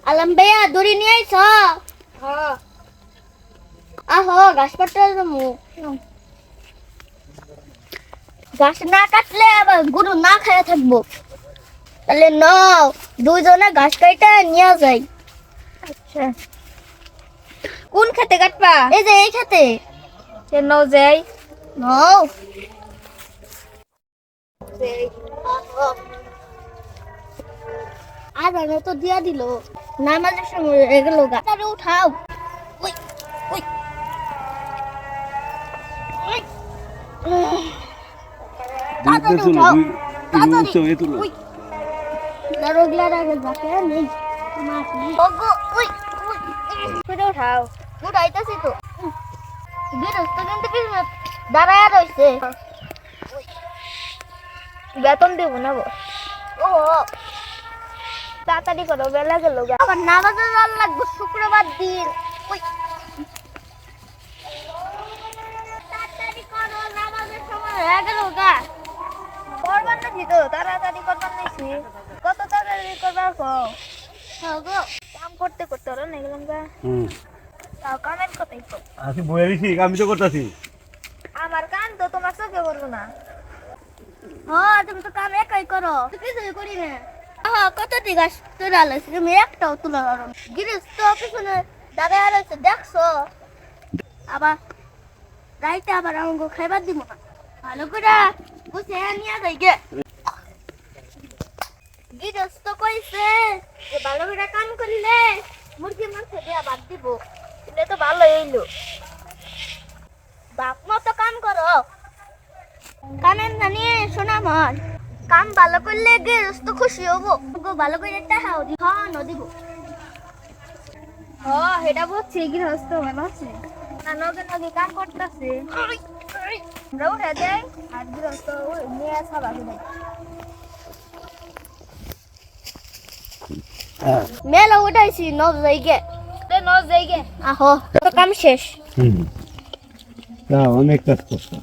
আলম ভাইয়া দড়ি নিয়ে আইছ? হ্যাঁ। আহো গাছ কাটতে যাবো। গাছ না কাটলে আবার গরু না খেয়ে থাকবো। তাহলে নাও দুইজনে ঘাস কাইটা নিয়ে যাই। আচ্ছা, কোন খেতে কাটবা? এই যে এই খেতে। কেন যাই? নাও আদানো তো দিয়া দিল, নামাজের সময় এগুলো গাছারে উঠাও। ওই ওই ওই। তাড়াতাড়ি উঠাও, তাড়াতাড়ি। ওই দারোগলা রাগে যাকে নেই মাছ নেই। ওগো ওই ওই করে উঠাও। উঠাইতেছি তো। গৃহস্থ কিন্তু পিছনে দাঁড়ায় রয়েছে। বেতন দেবো না গো। ও তাড়াতাড়ি করো, বেলা গেল। আবার নামাজে যাওয়ার লাগবে শুক্রবার দিন। ওই তাড়াতাড়ি করো, নামাজের সময় হয়ে গেল গা। করবার নাকি তো, তাড়াতাড়ি করবার নাকি। কত তাড়াতাড়ি করবার কও। গো কাম করতে করতে ওরা নেই গেলাম গা। তাও কামের কথাই কও। আছি বয়ে দিছি, আমি তো করতেছি। আমার কাম তো তোমার চোখে করবো না। হ্যাঁ তুমি তো কাম একাই করো, কিছুই করি না। কত দিক গাছ তোলা লাগছে, তুমি একটাও তুলে পারো না। গৃহস্থ পিছনে দাঁড়ায় রয়েছে দেখছো। আবার রাইতে আবার আমাকে খাইবার দিব না। ভালো করে বুঝে নিয়ে যাই গে। গৃহস্থ কইছে যে ভালো করে কাম করলে মুরগি মাংস দেয়া বাদ দিব। এটা তো ভালো হইলো। বাপ মতো কাম করো, কানের জানিয়ে শোনা মন। কাম ভালো করলে গৃহস্থ খুশি হবো। ভালো করে টাকাও দিব, খাওয়ানো দিব। ও এটা বুঝছি, গৃহস্থ ভালো আছে না, নগে নগে কাম করতেছে। আমরা উঠে যাই আর গৃহস্থ নিয়ে সাবা দেয়। মেলা উঠাইছি নব যাইগে। ন যাই গে। আহো তো কাম শেষ। অনেক কাজ করছো।